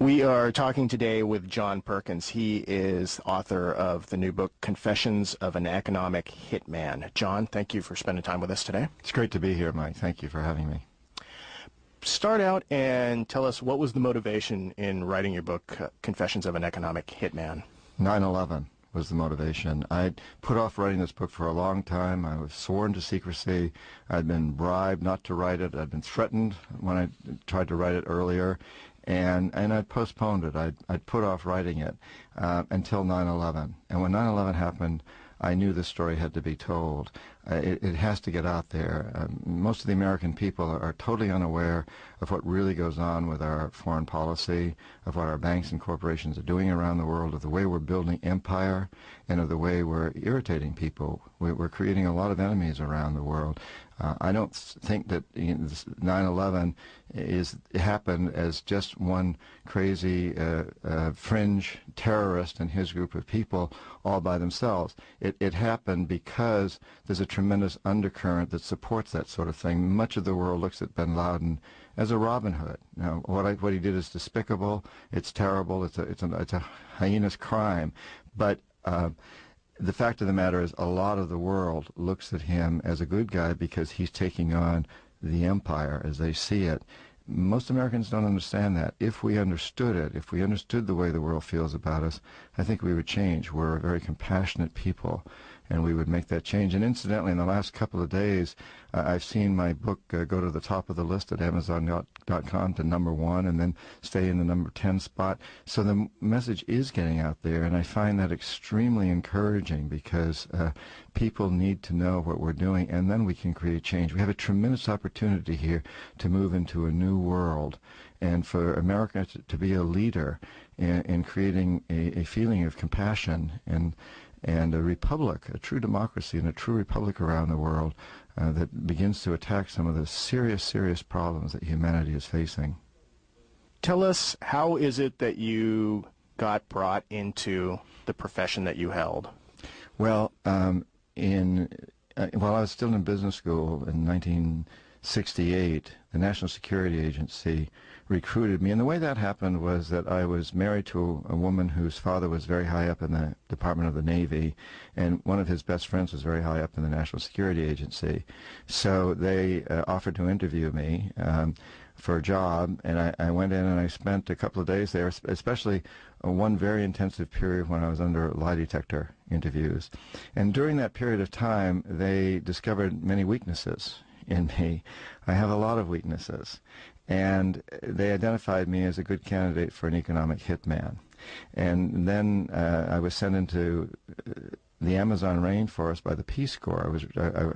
We are talking today with John Perkins. He is author of the new book, Confessions of an Economic Hitman. John, thank you for spending time with us today. It's great to be here, Mike. Thank you for having me. Start out and tell us, what was the motivation in writing your book, Confessions of an Economic Hitman? 9/11 was the motivation. I'd put off writing this book for a long time. I was sworn to secrecy. I'd been bribed not to write it. I'd been threatened when I tried to write it earlier. And I'd postponed it. I'd put off writing it until 9/11. And when 9/11 happened, I knew this story had to be told. It has to get out there. Most of the American people are totally unaware of what really goes on with our foreign policy, of what our banks and corporations are doing around the world, of the way we're building empire, and of the way we're irritating people. We're creating a lot of enemies around the world. I don't think that 9/11 happened as just one crazy fringe terrorist and his group of people all by themselves. It happened because there's a tremendous undercurrent that supports that sort of thing. Much of the world looks at bin Laden as a Robin Hood. Now, what he did is despicable. It's terrible. It's a heinous crime. But the fact of the matter is, a lot of the world looks at him as a good guy because he's taking on the empire as they see it. Most Americans don't understand that. If we understood it, if we understood the way the world feels about us, I think we would change. We're a very compassionate people, and we would make that change. And incidentally, in the last couple of days, I've seen my book go to the top of the list at Amazon.com to #1 and then stay in the number 10 spot. So the message is getting out there, and I find that extremely encouraging because people need to know what we're doing, and then we can create change. We have a tremendous opportunity here to move into a new world, and for America to be a leader in creating a feeling of compassion and a republic, a true democracy and a true republic around the world that begins to attack some of the serious problems that humanity is facing. Tell us, how is it that you got brought into the profession that you held? Well, while I was still in business school in 1968, the National Security Agency recruited me. And the way that happened was that I was married to a woman whose father was very high up in the Department of the Navy, and one of his best friends was very high up in the National Security Agency. So they offered to interview me for a job, and I went in and I spent a couple of days there, especially one very intensive period when I was under lie detector interviews. And during that period of time, they discovered many weaknesses in me. I have a lot of weaknesses, and they identified me as a good candidate for an economic hitman. And then I was sent into the Amazon rainforest by the Peace Corps.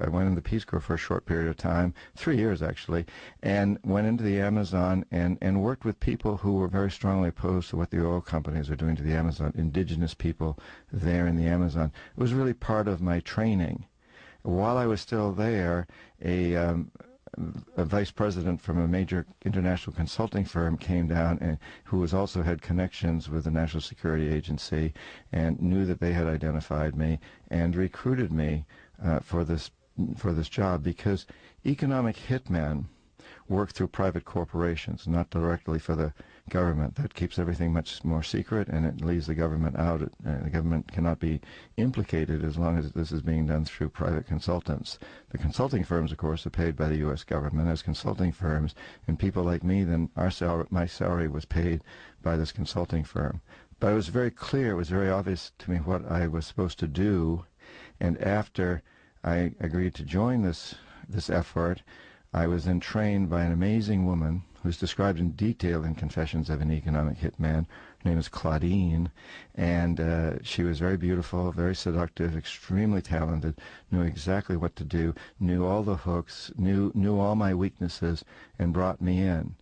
I went in the Peace Corps for a short period of time, 3 years actually, and went into the Amazon and worked with people who were very strongly opposed to what the oil companies are doing to the Amazon, indigenous people there in the Amazon. It was really part of my training. While I was still there, a vice president from a major international consulting firm came down, and who also had connections with the National Security Agency, and knew that they had identified me and recruited me for this job, because economic hitmen work through private corporations, not directly for the government. That keeps everything much more secret, and it leaves the government out. The government cannot be implicated as long as this is being done through private consultants. The consulting firms, of course, are paid by the U.S. government as consulting firms, and people like me, then my salary was paid by this consulting firm. But it was very clear, it was very obvious to me what I was supposed to do, and after I agreed to join this effort, I was then trained by an amazing woman who's described in detail in Confessions of an Economic Hitman. Her name is Claudine, and she was very beautiful, very seductive, extremely talented, knew exactly what to do, knew all the hooks, knew all my weaknesses, and brought me in.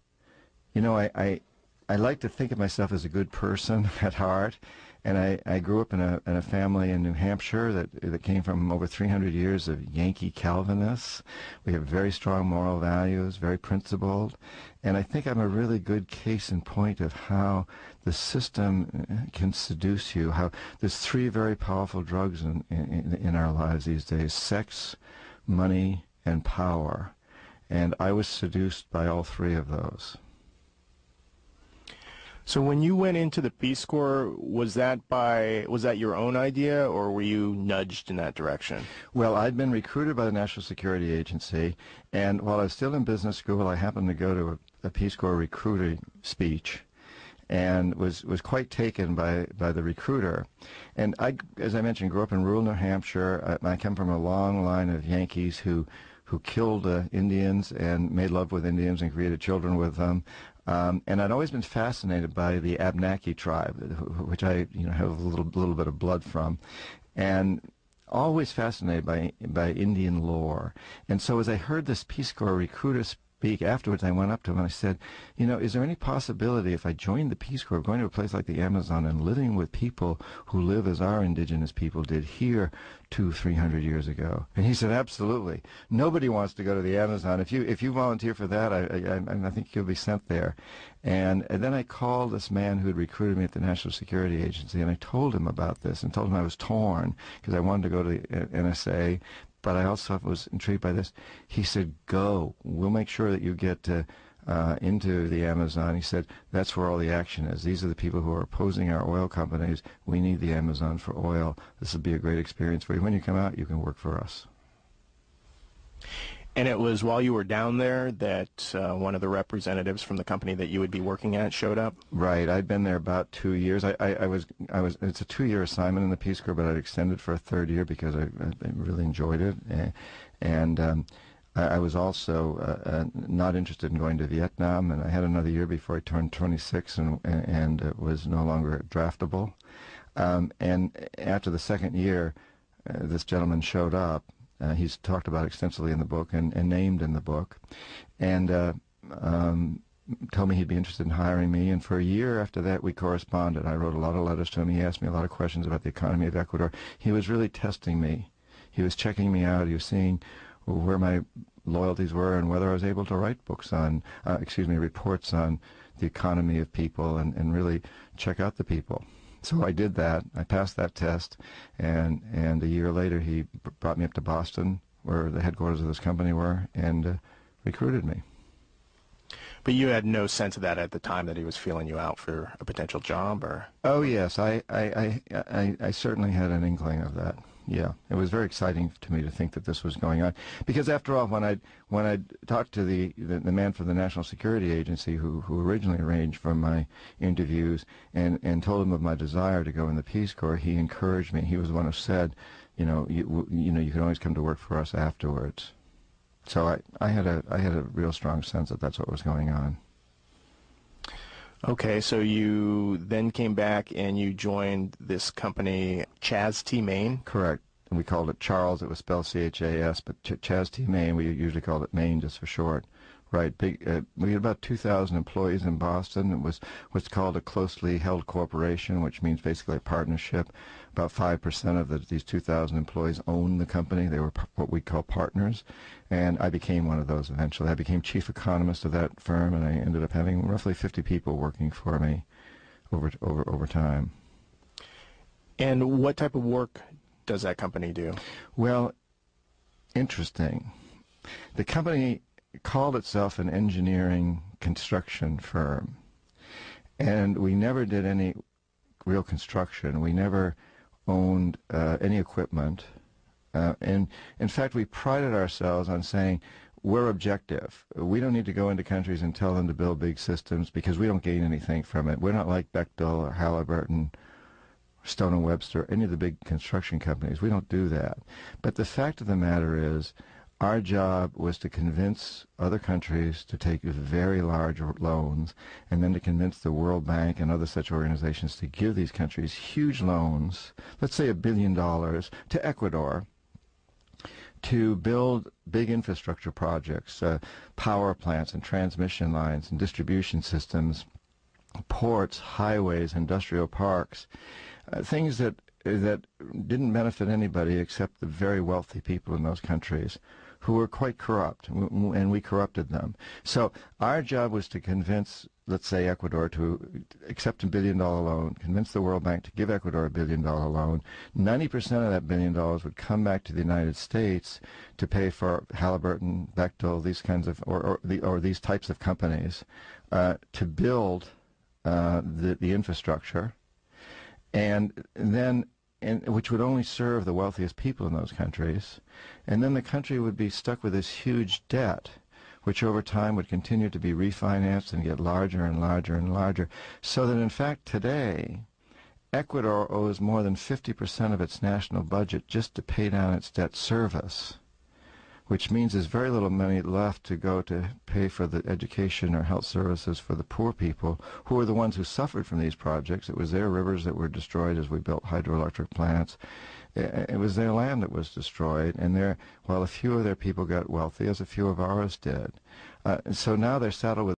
You know, I like to think of myself as a good person at heart, and I grew up in a family in New Hampshire that came from over 300 years of Yankee Calvinists. We have very strong moral values, very principled, and I think I'm a really good case in point of how the system can seduce you, how there's three very powerful drugs in our lives these days: sex, money, and power. And I was seduced by all three of those. So when you went into the Peace Corps, was that your own idea, or were you nudged in that direction? Well, I'd been recruited by the National Security Agency, and while I was still in business school, I happened to go to a Peace Corps recruiting speech, and was quite taken by the recruiter. And I, as I mentioned, grew up in rural New Hampshire. I come from a long line of Yankees who killed Indians and made love with Indians and created children with them. And I'd always been fascinated by the Abenaki tribe, which I have a little bit of blood from, and always fascinated by Indian lore. And so as I heard this Peace Corps recruiter speak afterwards, I went up to him and I said, is there any possibility if I joined the Peace Corps of going to a place like the Amazon and living with people who live as our indigenous people did here 200-300 years ago? And he said, absolutely. Nobody wants to go to the Amazon. If you volunteer for that, I think you'll be sent there. And then I called this man who had recruited me at the National Security Agency, and I told him about this and told him I was torn because I wanted to go to the NSA, but I also was intrigued by this. He said, go. We'll make sure that you get into the Amazon. He said, that's where all the action is. These are the people who are opposing our oil companies. We need the Amazon for oil. This will be a great experience for you. When you come out, you can work for us. And it was while you were down there that one of the representatives from the company that you would be working at showed up? Right. I'd been there about 2 years. I was. It's a 2-year assignment in the Peace Corps, but I'd extended for a third year because I really enjoyed it. And I was also not interested in going to Vietnam, and I had another year before I turned 26 and was no longer draftable. And after the second year, this gentleman showed up. He's talked about extensively in the book and named in the book, and told me he'd be interested in hiring me. And for a year after that, we corresponded. I wrote a lot of letters to him. He asked me a lot of questions about the economy of Ecuador. He was really testing me. He was checking me out. He was seeing where my loyalties were and whether I was able to write books on, reports on the economy of people and really check out the people. So I did that. I passed that test, and a year later he brought me up to Boston, where the headquarters of this company were, and recruited me. But you had no sense of that at the time, that he was feeling you out for a potential job, or? Oh yes, I certainly had an inkling of that. Yeah, it was very exciting to me to think that this was going on, because after all, when I talked to the man from the National Security Agency who originally arranged for my interviews and told him of my desire to go in the Peace Corps, he encouraged me. He was the one who said, you can always come to work for us afterwards. So I had a real strong sense that that's what was going on. Okay, so you then came back and you joined this company, Chas T. Main? Correct. And we called it Charles. It was spelled C-H-A-S, but Chas T. Main, we usually called it Main just for short. Right. Big. We had about 2,000 employees in Boston. It was what's called a closely held corporation, which means basically a partnership. About 5% of these 2,000 employees owned the company. They were what we call partners. And I became one of those eventually. I became chief economist of that firm, and I ended up having roughly 50 people working for me over time. And what type of work does that company do? Well, interesting. The company called itself an engineering construction firm, and we never did any real construction. We never owned any equipment, and in fact we prided ourselves on saying we're objective. We don't need to go into countries and tell them to build big systems because we don't gain anything from it. We're not like Bechtel or Halliburton, Stone & Webster, any of the big construction companies. We don't do that. But the fact of the matter is, our job was to convince other countries to take very large loans, and then to convince the World Bank and other such organizations to give these countries huge loans, let's say $1 billion, to Ecuador, to build big infrastructure projects, power plants and transmission lines and distribution systems, ports, highways, industrial parks, things that didn't benefit anybody except the very wealthy people in those countries, who were quite corrupt, and we corrupted them. So our job was to convince, let's say, Ecuador to accept $1 billion loan, convince the World Bank to give Ecuador $1 billion loan. 90% of that $1 billion would come back to the United States to pay for Halliburton, Bechtel, these kinds of, or these types of companies, to build the infrastructure, and then which would only serve the wealthiest people in those countries, and then the country would be stuck with this huge debt, which over time would continue to be refinanced and get larger and larger and larger, so that in fact today Ecuador owes more than 50% of its national budget just to pay down its debt service, which means there's very little money left to go to pay for the education or health services for the poor people, who are the ones who suffered from these projects. It was their rivers that were destroyed as we built hydroelectric plants. It was their land that was destroyed, and while a few of their people got wealthy, as a few of ours did. So now they're saddled with